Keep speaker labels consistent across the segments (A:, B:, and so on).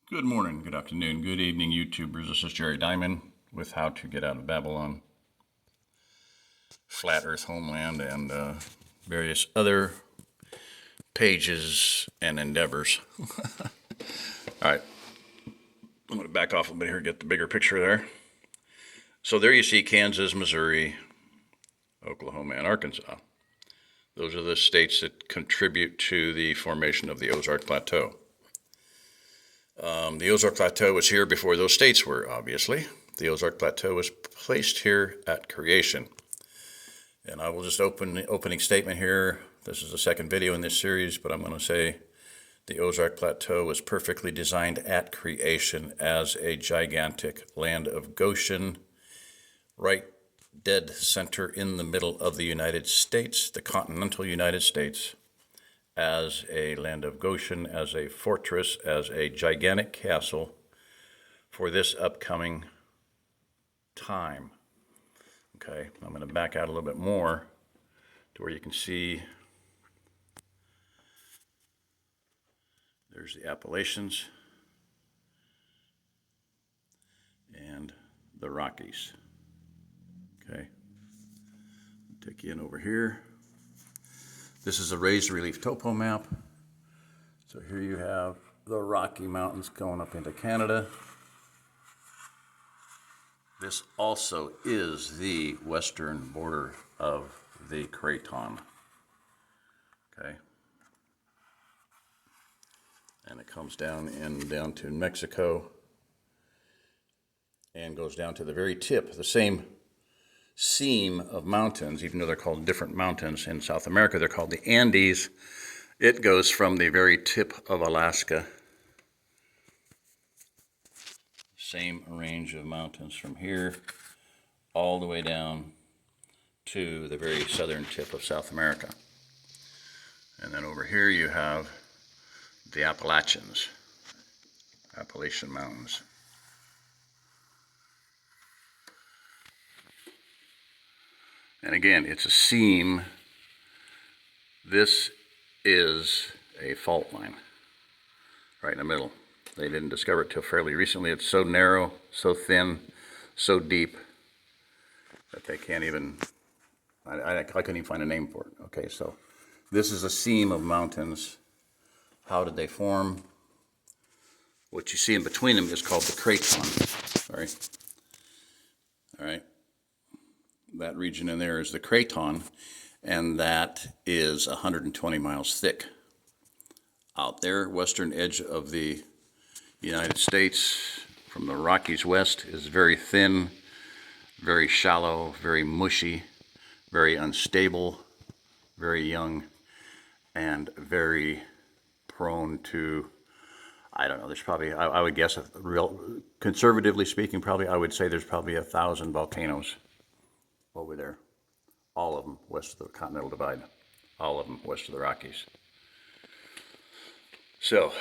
A: Good morning, good afternoon, good evening, YouTubers. This is Jerry Diamond with How to Get Out of Babylon, Flat Earth Homeland, and various other pages and endeavors. All right, I'm going to back off a bit here, get the bigger picture there. So there you see Kansas, Missouri, Oklahoma, and Arkansas. Those are the states that contribute to the formation of the OzArk Plateau. The OzArk Plateau was here before those states were, obviously. The OzArk Plateau was placed here at creation. And I will just open the opening statement here. This is the second video in this series, but I'm going to say the OzArk Plateau was perfectly designed at creation as a gigantic land of Goshen, right dead center in the middle of the United States, the continental United States, as a land of Goshen, as a fortress, as a gigantic castle for this upcoming time. Okay, I'm going to back out a little bit more to where you can see there's the Appalachians and the Rockies. Okay, take you in over here. This is a raised relief topo map. So here you have the Rocky Mountains going up into Canada. This also is the western border of the Craton. Okay. And it comes down to Mexico and goes down to the very tip, the same seam of mountains, even though they're called different mountains in South America, they're called the Andes. It goes from the very tip of Alaska, same range of mountains from here all the way down to the very southern tip of South America. And then over here you have the Appalachian Mountains. And again, it's a seam. This is a fault line right in the middle. They didn't discover it till fairly recently. It's so narrow, so thin, so deep that they can't even, I couldn't even find a name for it. Okay, so this is a seam of mountains. How did they form? What you see in between them is called the Craton. Sorry. All right. That region in there is the Craton, and that is 120 miles thick. Out there, western edge of the United States, from the Rockies west, is very thin, very shallow, very mushy, very unstable, very young, and very prone to, I don't know, there's probably, I would guess, conservatively speaking, probably, I would say there's probably 1,000 volcanoes over there. All of them west of the Continental Divide. All of them west of the Rockies. So,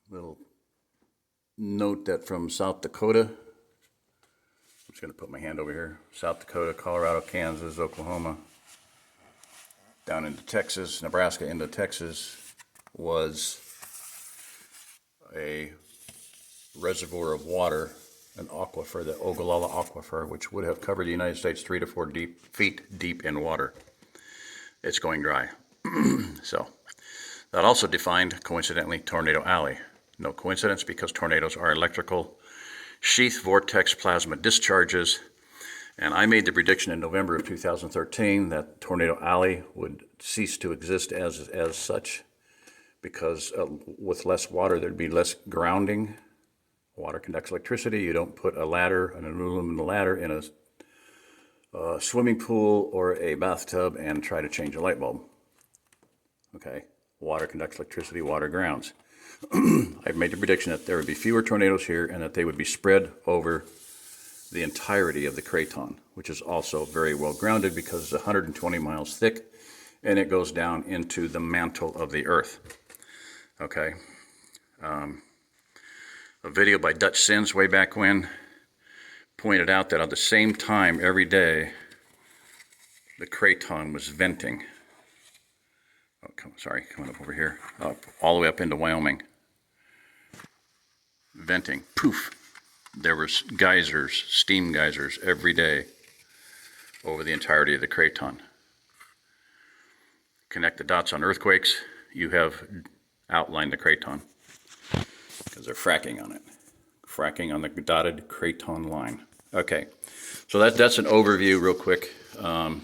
A: little note that from South Dakota, I'm just going to put my hand over here, South Dakota, Colorado, Kansas, Oklahoma, down into Texas, Nebraska into Texas, was a reservoir of water, an aquifer, the Ogallala Aquifer, which would have covered the United States 3 to 4 feet deep in water. It's going dry. So that also defined, coincidentally, Tornado Alley. No coincidence, because tornadoes are electrical sheath vortex plasma discharges. And I made the prediction in November of 2013 that Tornado Alley would cease to exist as such, because with less water, there'd be less grounding. Water conducts electricity. You don't put a ladder, an aluminum ladder, in a swimming pool or a bathtub and try to change a light bulb. Okay, water conducts electricity, water grounds. I've made the prediction that there would be fewer tornadoes here and that they would be spread over the entirety of the Craton, which is also very well grounded because it's 120 miles thick and it goes down into the mantle of the earth. Okay. A video by Dutch Sins way back when pointed out that at the same time every day the Craton was venting. Oh, coming up over here, all the way up into Wyoming. Venting, poof. There was geysers, steam geysers every day over the entirety of the Craton. Connect the dots on earthquakes, you have outlined the Craton because they're fracking on it. Fracking on the dotted Craton line. Okay, so that's an overview real quick. The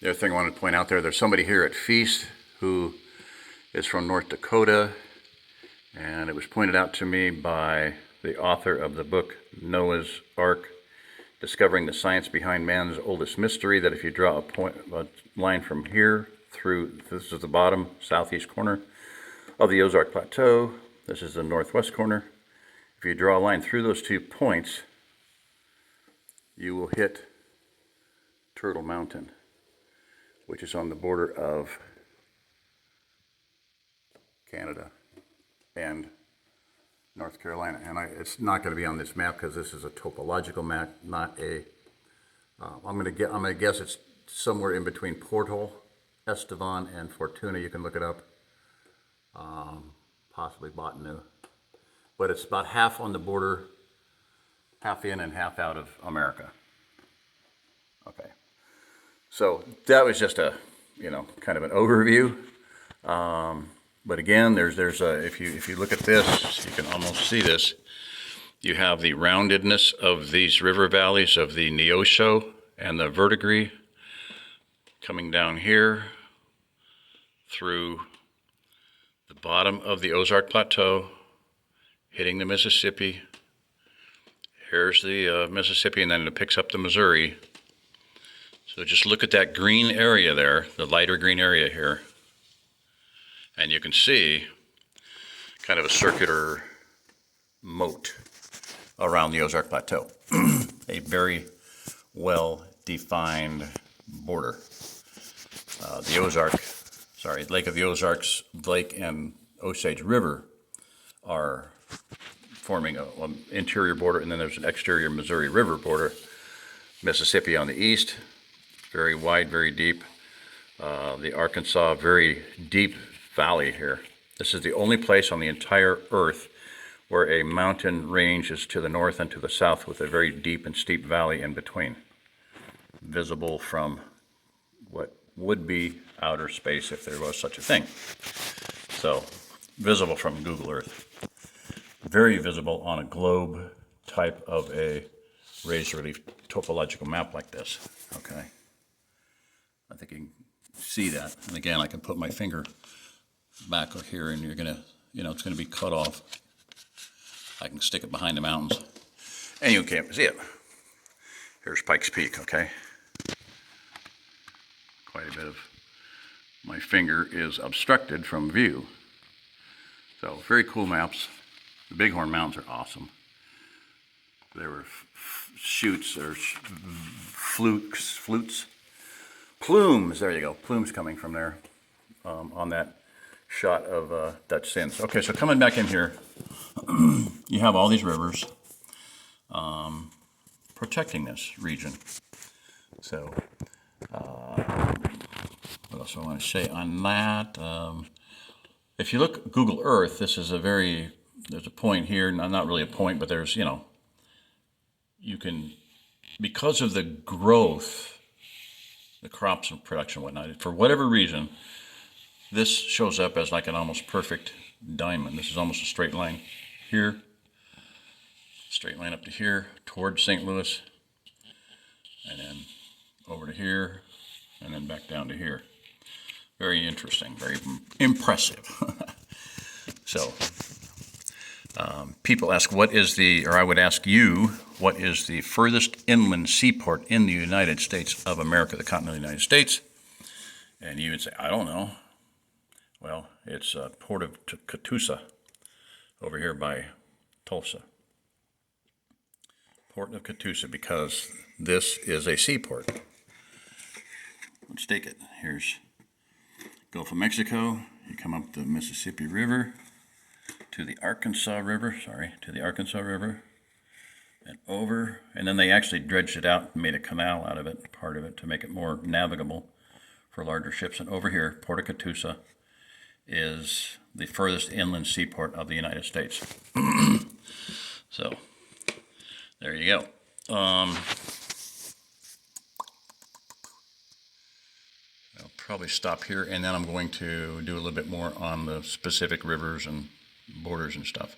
A: other thing I wanted to point out there's somebody here at Feast who is from North Dakota, and it was pointed out to me by the author of the book Noah's Ark, Discovering the Science Behind Man's Oldest Mystery, that if you draw a line from here through, this is the bottom southeast corner of the OzArk Plateau, this is the northwest corner. If you draw a line through those 2 points, you will hit Turtle Mountain, which is on the border of Canada and North Carolina. And it's not going to be on this map because this is a topological map, not a. I'm going to guess it's somewhere in between Portal, Estevan, and Fortuna. You can look it up. Possibly Botany. But it's about half on the border, half in and half out of America. Okay. So that was just a, kind of an overview. But again, there's if you look at this, you can almost see this. You have the roundedness of these river valleys of the Neosho and the Verdigris coming down here through the bottom of the OzArk Plateau, hitting the Mississippi. Here's the Mississippi, and then it picks up the Missouri. So just look at that green area there, the lighter green area here. And you can see kind of a circular moat around the OzArk Plateau. A very well-defined border. Lake of the Ozarks, Lake and Osage River are forming an interior border, and then there's an exterior Missouri River border. Mississippi on the east, very wide, very deep. The Arkansas, very deep valley here. This is the only place on the entire earth where a mountain range is to the north and to the south with a very deep and steep valley in between, visible from what would be outer space if there was such a thing. So, visible from Google Earth. Very visible on a globe type of a raised relief topological map like this. Okay. I think you can see that. And again, I can put my finger back here and you're gonna, it's gonna be cut off. I can stick it behind the mountains and you can't see it. Here's Pikes Peak, okay? Quite a bit of my finger is obstructed from view. So very cool maps. The Bighorn Mountains are awesome. There were shoots or flutes, plumes, there you go, plumes coming from there on that shot of Dutch Sins. Okay, so coming back in here, you have all these rivers protecting this region. So, what else do I want to say on that? If you look at Google Earth, this is there's a point here, not really a point, but there's, you can, because of the growth, the crops and production and whatnot, for whatever reason, this shows up as like an almost perfect diamond. This is almost a straight line here, straight line up to here, towards St. Louis, and then over to here, and then back down to here. Very interesting, very impressive. So, people ask, I would ask you, what is the furthest inland seaport in the United States of America, the continental United States? And you would say, I don't know. Well, it's Port of Catoosa, over here by Tulsa. Port of Catoosa, because this is a seaport. Let's take it. Here's Gulf of Mexico. You come up the Mississippi River to the Arkansas River, and over, and then they actually dredged it out and made a canal out of it, part of it, to make it more navigable for larger ships. And over here, Port of Catoosa is the furthest inland seaport of the United States. So, there you go. I'll probably stop here, and then I'm going to do a little bit more on the specific rivers and borders and stuff.